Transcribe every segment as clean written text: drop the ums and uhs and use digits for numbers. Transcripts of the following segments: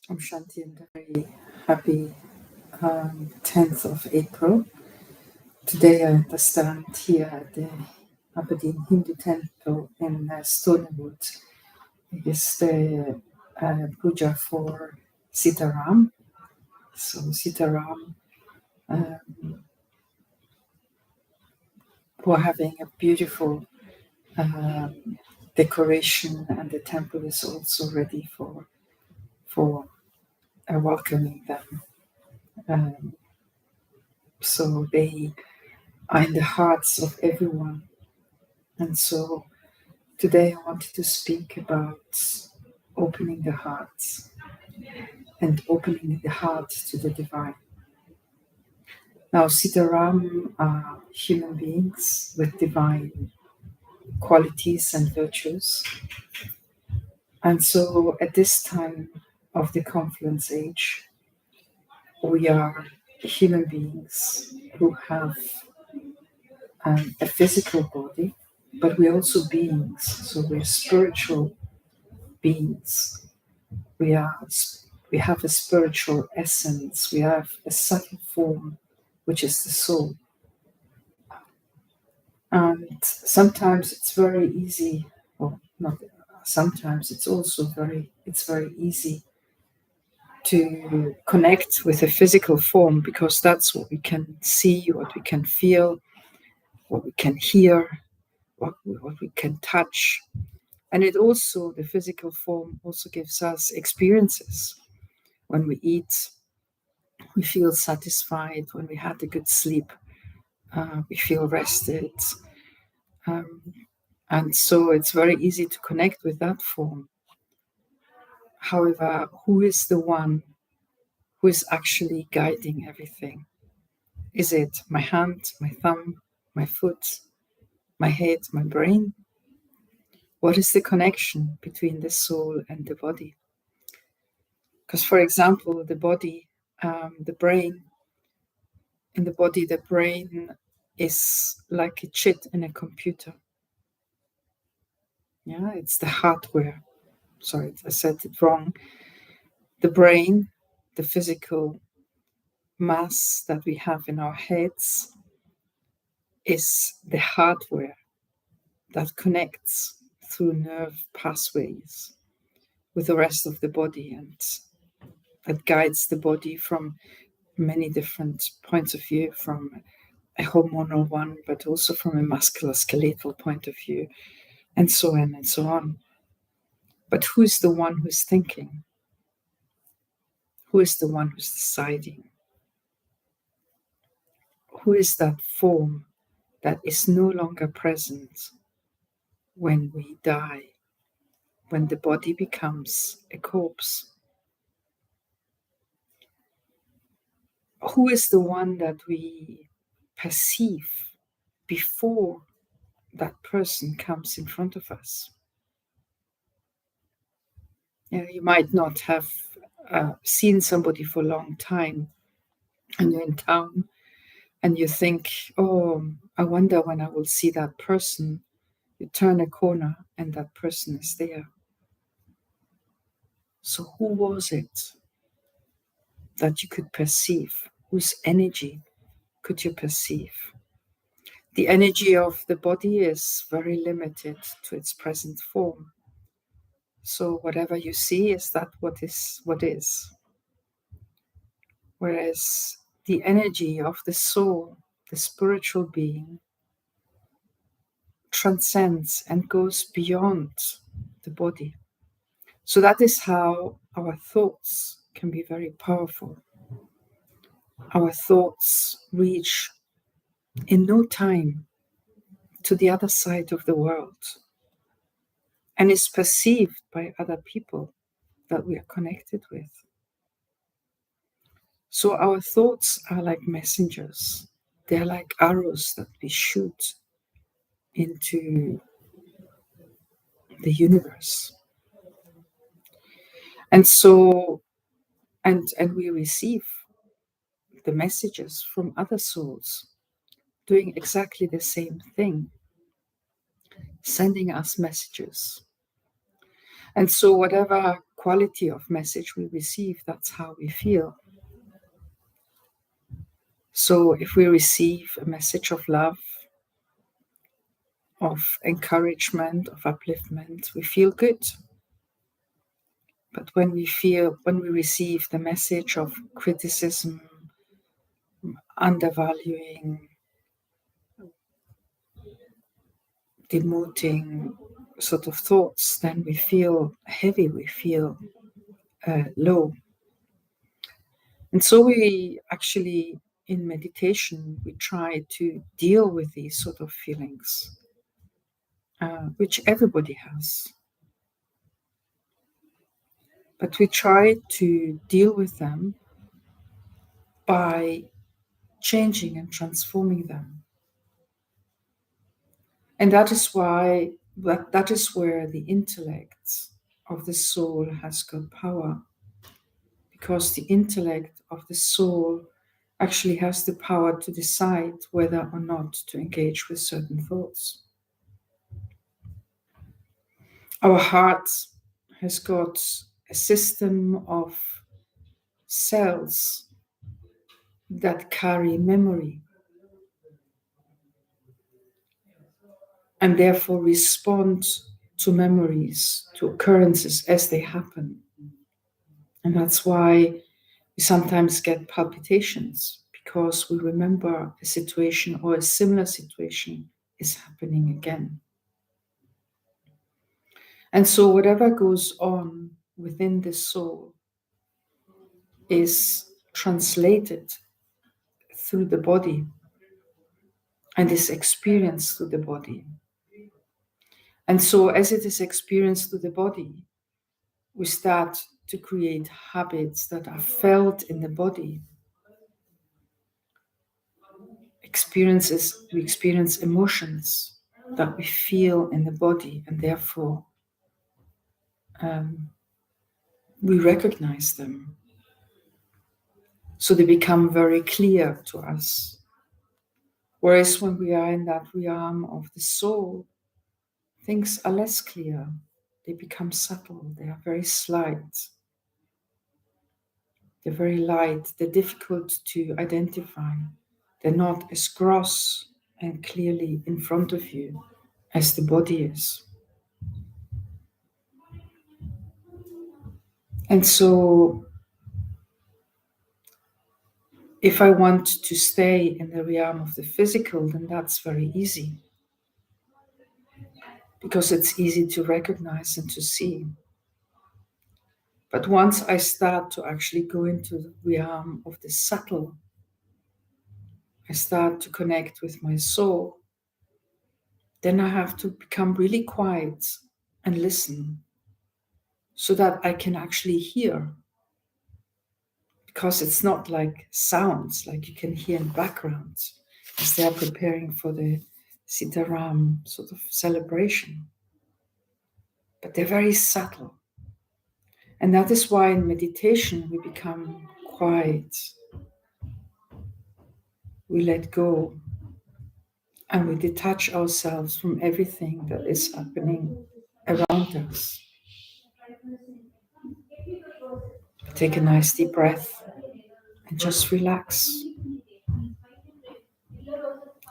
I'm Shanti and a very happy 10th of April. Today I understand here at the Aberdeen Hindu Temple in Stonewood is the puja for Sitaram. So Sitaram, we're having a beautiful decoration, and the temple is also ready for welcoming them. So they are in the hearts of everyone. And so today I wanted to speak about opening the heart and opening the heart to the divine. Now, Sitaram are human beings with divine qualities and virtues. And so at this time of the confluence age, we are human beings who have a physical body, but we're also beings. So we're spiritual beings. We have a spiritual essence. We have a subtle form, which is the soul. And sometimes it's very easy, or not sometimes, it's very easy to connect with a physical form, because that's what we can see, what we can feel, what we can hear, what we can touch. And the physical form also gives us experiences. When we eat, we feel satisfied. When we had a good sleep, we feel rested. And so it's very easy to connect with that form. However, who is the one who is actually guiding everything? Is it my hand, my thumb, my foot, my head, my brain? What is the connection between the soul and the body? Because, for example, the body, the brain, in the body, the brain is like a chip in a computer. Yeah, it's the hardware. Sorry, I said it wrong. The brain, the physical mass that we have in our heads, is the hardware that connects through nerve pathways with the rest of the body, and that guides the body from many different points of view, from a hormonal one, but also from a musculoskeletal point of view, and so on and so on. But who's the one who's thinking? Who is the one who's deciding? Who is that form that is no longer present when we die, when the body becomes a corpse? Who is the one that we perceive before that person comes in front of us? You might not have seen somebody for a long time, and you're in town and you think, oh, I wonder when I will see that person. You turn a corner and that person is there. So who was it that you could perceive? Whose energy could you perceive? The energy of the body is very limited to its present form. So whatever you see is that what is. Whereas the energy of the soul, the spiritual being, transcends and goes beyond the body. So that is how our thoughts can be very powerful. Our thoughts reach in no time to the other side of the world, and is perceived by other people that we are connected with. So our thoughts are like messengers. They're like arrows that we shoot into the universe. And so, and we receive the messages from other souls doing exactly the same thing, sending us messages. And so whatever quality of message we receive, that's how we feel. So if we receive a message of love, of encouragement, of upliftment, we feel good. But when we receive the message of criticism, undervaluing, demoting sort of thoughts, then we feel heavy, we feel low. And so we actually, in meditation, we try to deal with these sort of feelings, which everybody has. But we try to deal with them by changing and transforming them. And that is why, that is where the intellect of the soul has got power. Because the intellect of the soul actually has the power to decide whether or not to engage with certain thoughts. Our heart has got a system of cells that carry memory and therefore respond to memories, to occurrences as they happen. And that's why we sometimes get palpitations, because we remember a situation or a similar situation is happening again. And so whatever goes on within the soul is translated through the body and is experienced through the body. And so as it is experienced through the body, we start to create habits that are felt in the body. We experience emotions that we feel in the body, and therefore we recognize them. So they become very clear to us. Whereas when we are in that realm of the soul, things are less clear. They become subtle. They are very slight. They're very light. They're difficult to identify. They're not as gross and clearly in front of you as the body is. And so if I want to stay in the realm of the physical, then that's very easy, because it's easy to recognize and to see. But once I start to actually go into the realm of the subtle, I start to connect with my soul, then I have to become really quiet and listen so that I can actually hear. Because it's not like sounds like you can hear in background as they are preparing for the Sitaram sort of celebration. But they're very subtle. And that is why in meditation we become quiet. We let go and we detach ourselves from everything that is happening around us. Take a nice deep breath and just relax.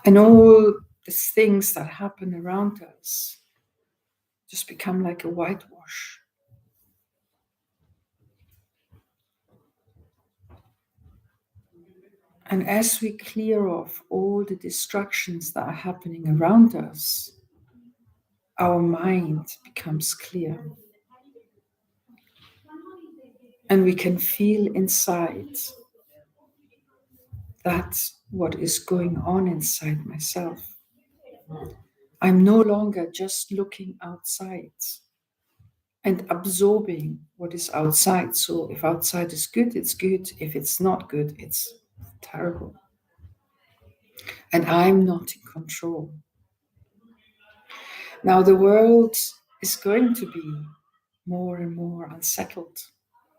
And all the things that happen around us just become like a whitewash. And as we clear off all the distractions that are happening around us, our mind becomes clear. And we can feel inside that's what is going on inside myself. I'm no longer just looking outside and absorbing what is outside. So if outside is good, it's good. If it's not good, it's terrible. And I'm not in control. Now the world is going to be more and more unsettled.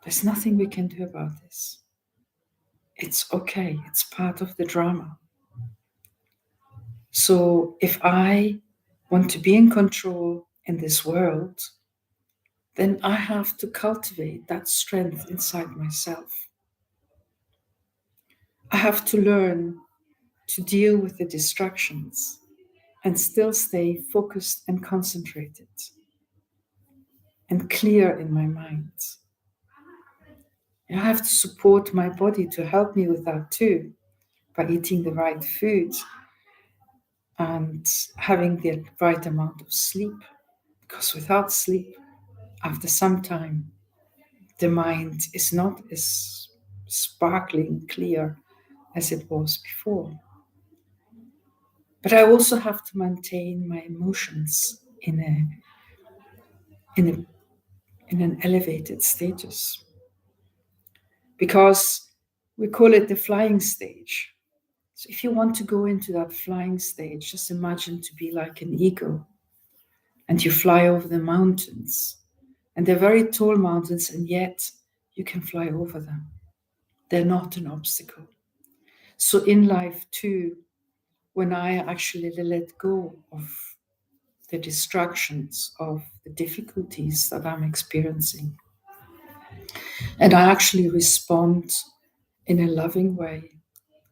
There's nothing we can do about this. It's okay. It's part of the drama. So if I want to be in control in this world, then I have to cultivate that strength inside myself. I have to learn to deal with the distractions and still stay focused and concentrated and clear in my mind. I have to support my body to help me with that too, by eating the right food and having the right amount of sleep. Because without sleep, after some time, the mind is not as sparkling clear as it was before. But I also have to maintain my emotions in an elevated status, because we call it the flying stage. So if you want to go into that flying stage, just imagine to be like an eagle and you fly over the mountains. And they're very tall mountains, and yet you can fly over them. They're not an obstacle. So in life too, when I actually let go of the distractions, of the difficulties that I'm experiencing, and I actually respond in a loving way,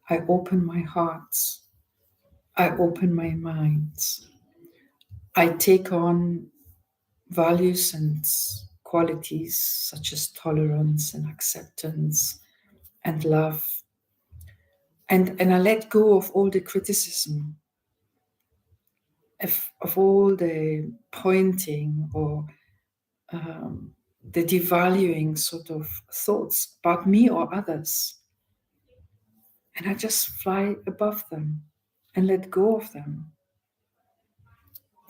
I open my heart, I open my mind, I take on values and qualities such as tolerance and acceptance and love. And I let go of all the criticism, of all the pointing or the devaluing sort of thoughts about me or others. And I just fly above them and let go of them.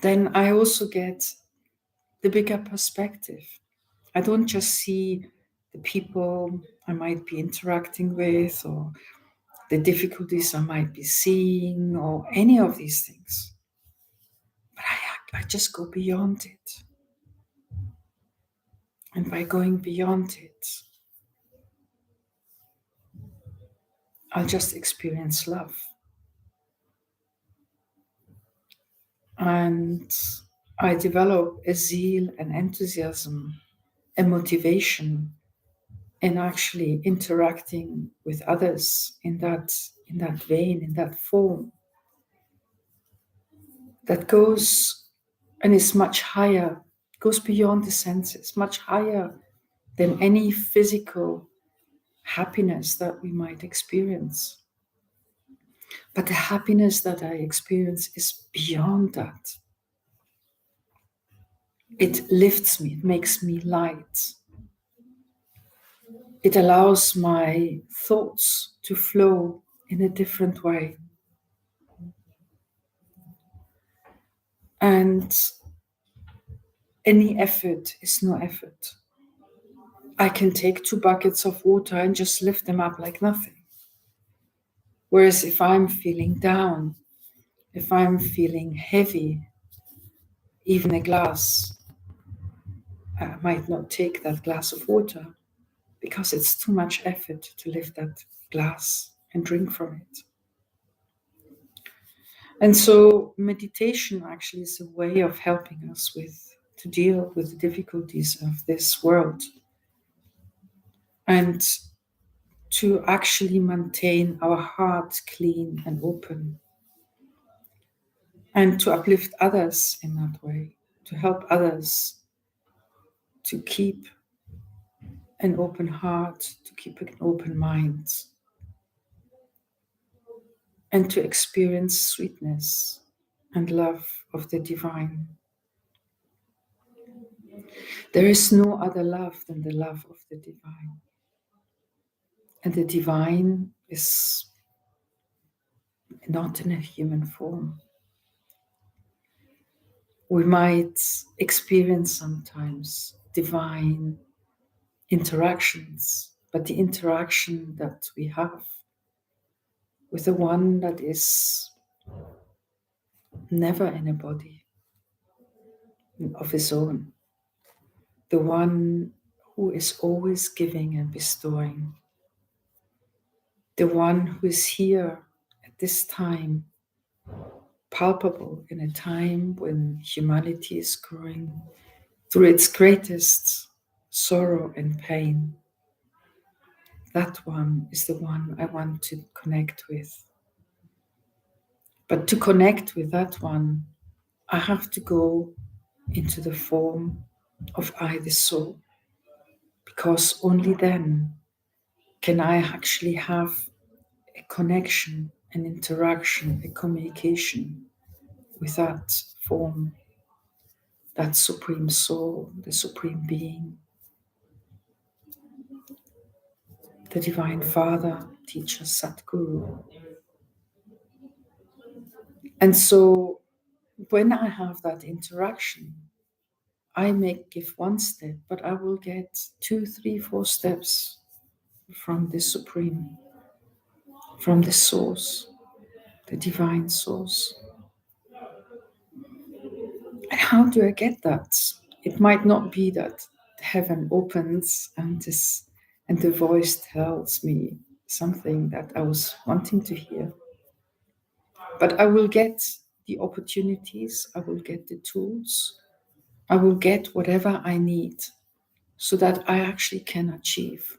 Then I also get the bigger perspective. I don't just see the people I might be interacting with or the difficulties I might be seeing or any of these things. But I just go beyond it. And by going beyond it, I'll just experience love. And I develop a zeal and enthusiasm and motivation in actually interacting with others in that vein, in that form, that goes and is much higher, goes beyond the senses, much higher than any physical happiness that we might experience. But the happiness that I experience is beyond that. It lifts me, it makes me light. It allows my thoughts to flow in a different way. And any effort is no effort. I can take 2 buckets of water and just lift them up like nothing. Whereas if I'm feeling down, if I'm feeling heavy, even a glass, I might not take that glass of water because it's too much effort to lift that glass and drink from it. And so meditation actually is a way of helping us to deal with the difficulties of this world and to actually maintain our heart clean and open, and to uplift others in that way, to help others to keep an open heart, to keep an open mind, and to experience sweetness and love of the divine. There is no other love than the love of the divine. And the divine is not in a human form. We might experience sometimes divine interactions, but the interaction that we have with the one that is never in a body of his own, the one who is always giving and bestowing, the one who is here at this time, palpable in a time when humanity is growing through its greatest sorrow and pain. That one is the one I want to connect with. But to connect with that one, I have to go into the form of I, the soul, because only then can I actually have a connection, an interaction, a communication with that form, that supreme soul, the supreme being, the divine Father, teacher, Satguru. And so when I have that interaction, I may give one step, but I will get 2, 3, 4 steps from the supreme, from the source, the divine source. And how do I get that? It might not be that heaven opens and the voice tells me something that I was wanting to hear. But I will get the opportunities, I will get the tools, I will get whatever I need so that I actually can achieve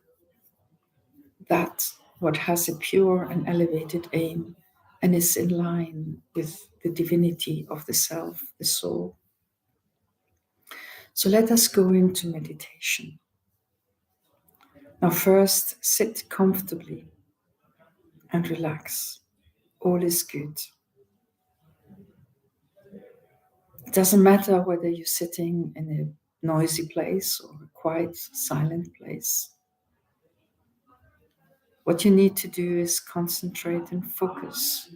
that what has a pure and elevated aim and is in line with the divinity of the self, the soul. So let us go into meditation. Now first, sit comfortably and relax. All is good. It doesn't matter whether you're sitting in a noisy place or a quiet, silent place. What you need to do is concentrate and focus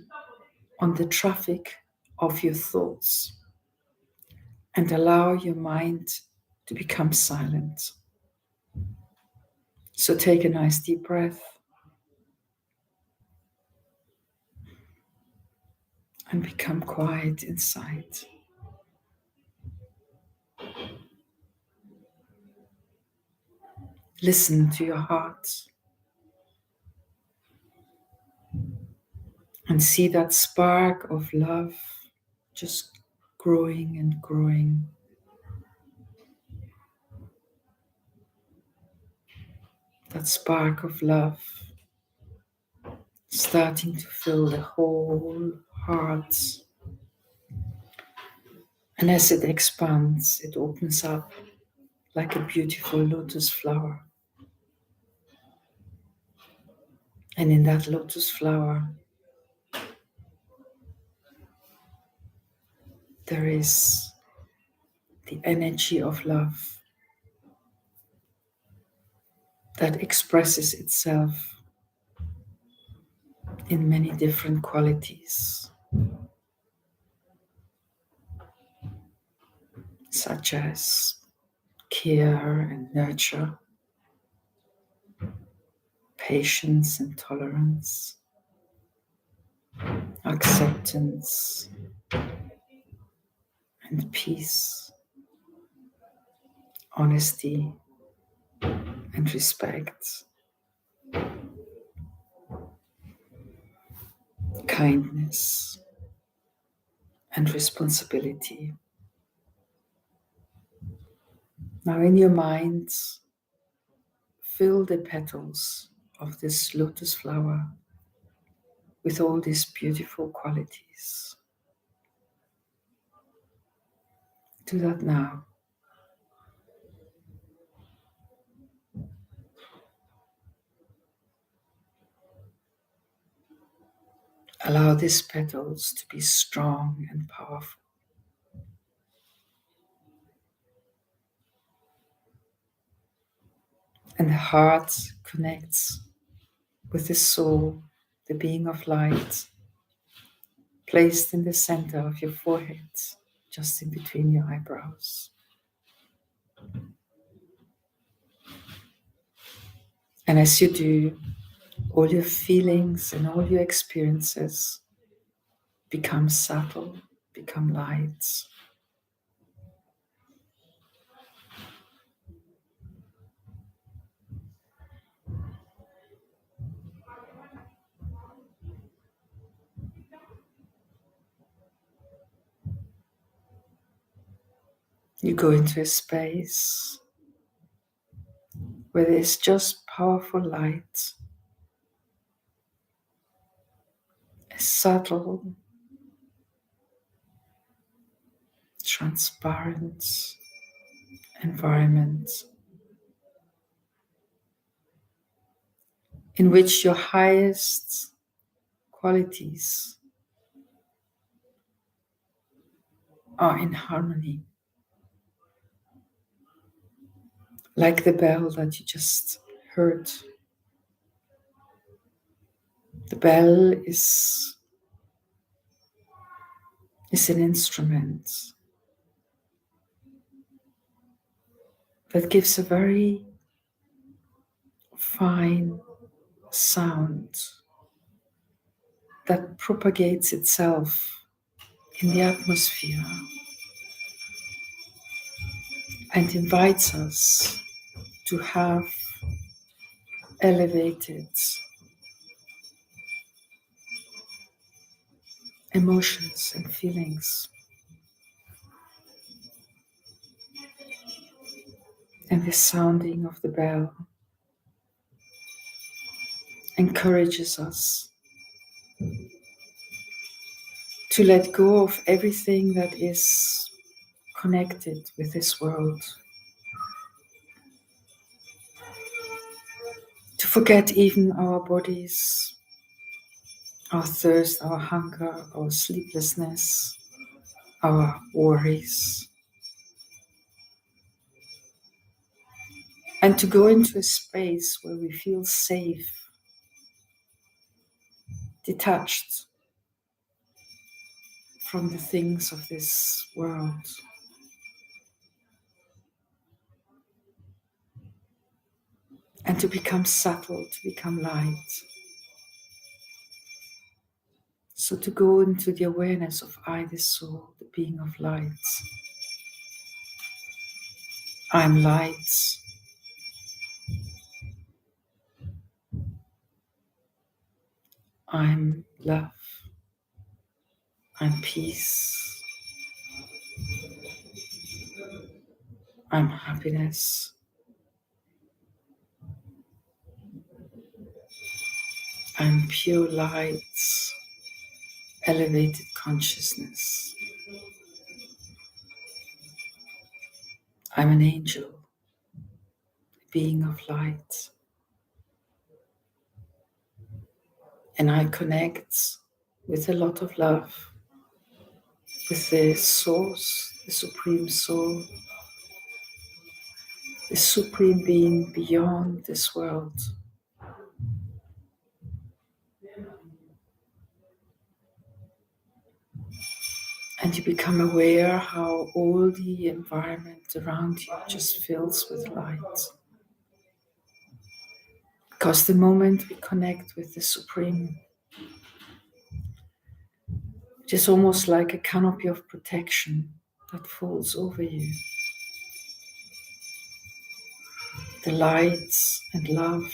on the traffic of your thoughts and allow your mind to become silent. So take a nice deep breath and become quiet inside. Listen to your heart and see that spark of love just growing and growing. That spark of love starting to fill the whole heart. And as it expands, it opens up like a beautiful lotus flower. And in that lotus flower, there is the energy of love that expresses itself in many different qualities, such as care and nurture, patience and tolerance, acceptance and peace, honesty and respect, kindness and responsibility. Now in your mind, fill the petals of this lotus flower with all these beautiful qualities. Do that now. Allow these petals to be strong and powerful. And the heart connects with the soul, the being of light, placed in the center of your forehead, just in between your eyebrows. And as you do, all your feelings and all your experiences become subtle, become light. You go into a space where there's just powerful light, a subtle, transparent environment in which your highest qualities are in harmony, like the bell that you just heard. The bell is an instrument that gives a very fine sound that propagates itself in the atmosphere and invites us to have elevated emotions and feelings. And the sounding of the bell encourages us to let go of everything that is connected with this world, to forget even our bodies, our thirst, our hunger, our sleeplessness, our worries, and to go into a space where we feel safe, detached from the things of this world. And to become subtle, to become light. So to go into the awareness of I, the soul, the being of light. I'm light. I'm love. I'm peace. I'm happiness. I'm pure light, elevated consciousness. I'm an angel, a being of light. And I connect with a lot of love, with the source, the supreme soul, the supreme being beyond this world. And you become aware how all the environment around you just fills with light. Because the moment we connect with the Supreme, it is almost like a canopy of protection that falls over you. The light and love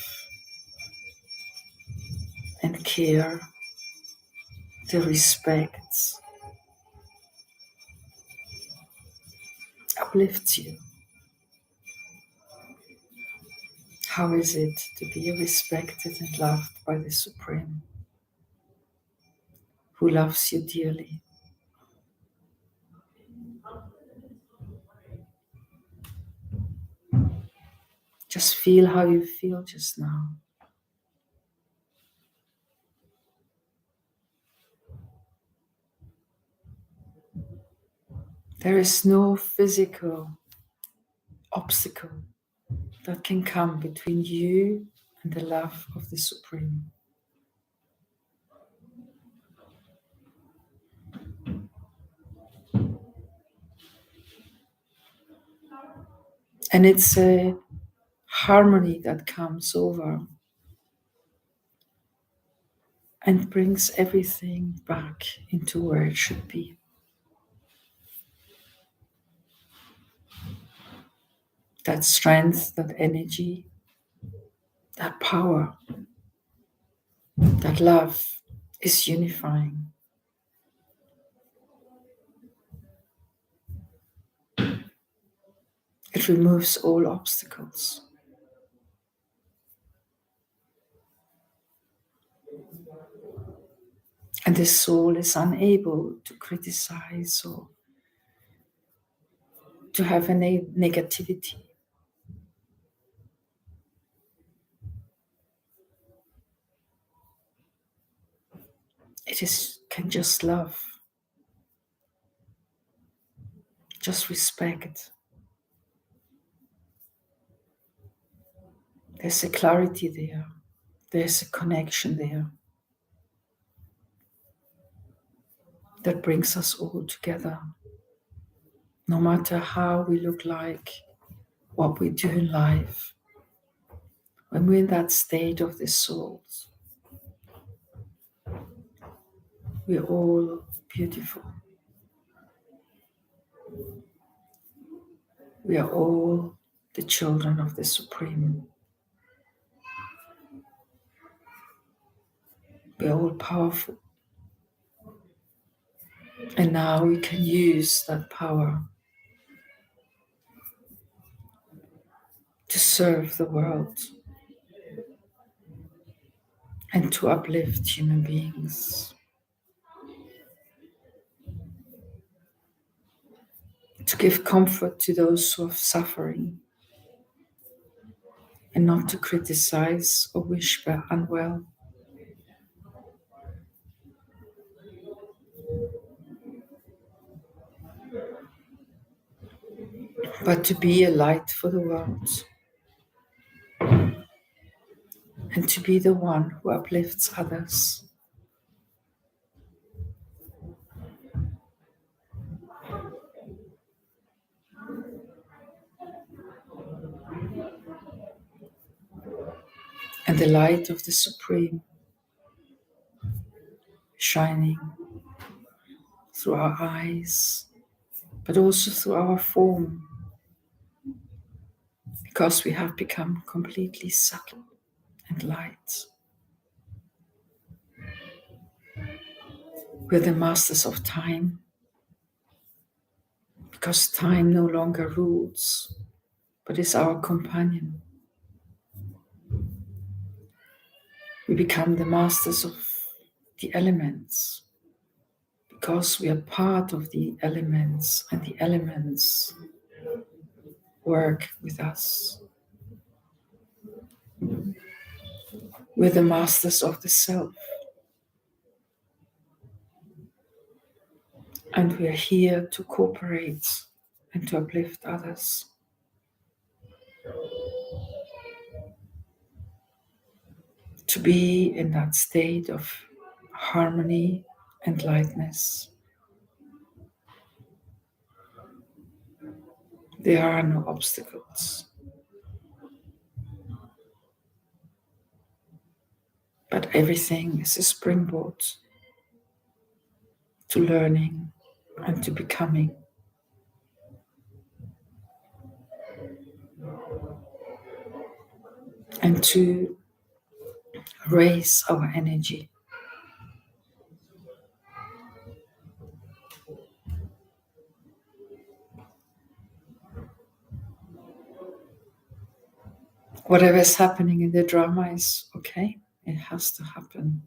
and care, the respect uplifts you. How is it to be respected and loved by the Supreme, who loves you dearly? Just feel how you feel just now. There is no physical obstacle that can come between you and the love of the Supreme. And it's a harmony that comes over and brings everything back into where it should be. That strength, that energy, that power, that love is unifying. It removes all obstacles. And the soul is unable to criticize or to have any negativity. Can just love, just respect. There's a clarity there. There's a connection there that brings us all together. No matter how we look like, what we do in life, when we're in that state of the souls, we're all beautiful. We are all the children of the Supreme. We are all powerful. And now we can use that power to serve the world and to uplift human beings, to give comfort to those who are suffering, and not to criticize or wish for unwell. But to be a light for the world and to be the one who uplifts others. And the light of the Supreme shining through our eyes, but also through our form, because we have become completely subtle and light. We're the masters of time, because time no longer rules, but is our companion. We become the masters of the elements, because we are part of the elements, and the elements work with us. We're the masters of the self, and we are here to cooperate and to uplift others. To be in that state of harmony and lightness. There are no obstacles, but everything is a springboard to learning and to becoming. And to raise our energy. Whatever is happening in the drama is okay. It has to happen.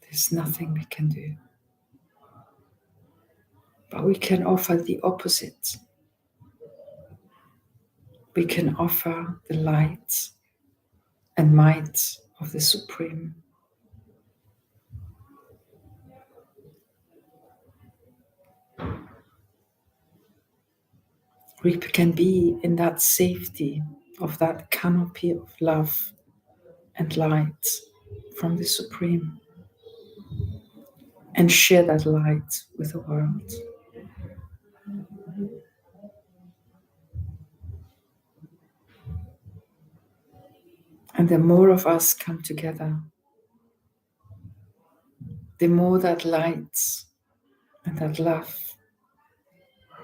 There's nothing we can do. But we can offer the opposite. We can offer the light and might of the Supreme. We can be in that safety of that canopy of love and light from the Supreme and share that light with the world. And the more of us come together, the more that light and that love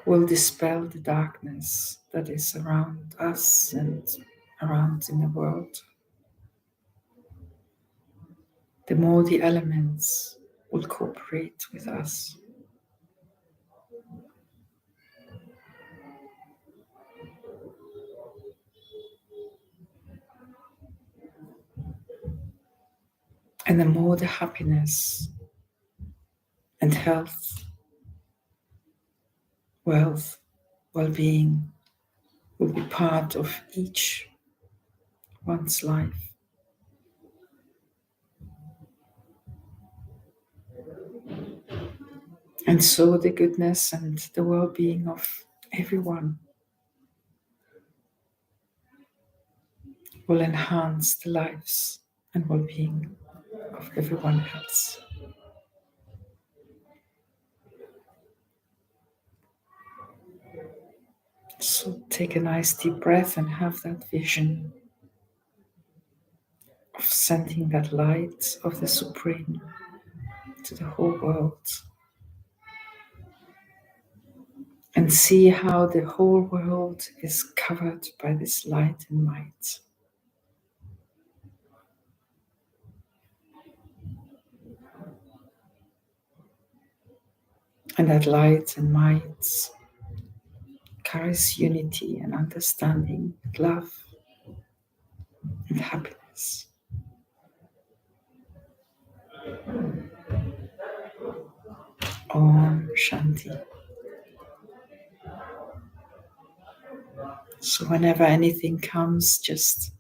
will dispel the darkness that is around us and around in the world. The more the elements will cooperate with us. And the more the happiness and health, wealth, well-being will be part of each one's life. And so the goodness and the well-being of everyone will enhance the lives and well-being of everyone else. So take a nice deep breath and have that vision of sending that light of the Supreme to the whole world. And see how the whole world is covered by this light and might. And that light and might carries unity and understanding, love and happiness. Om Shanti. So whenever anything comes, just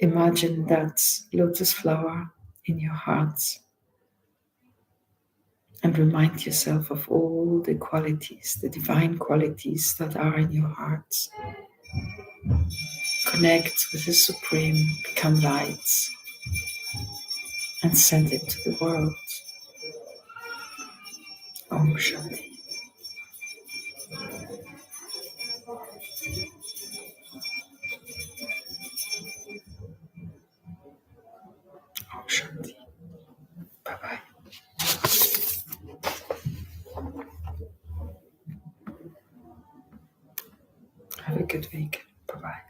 imagine that lotus flower in your heart and remind yourself of all the qualities, the divine qualities that are in your heart. Connect with the Supreme, become light, and send it to the world. Om Shanti. Om Shanti. Bye-bye. Have a good week. Bye-bye.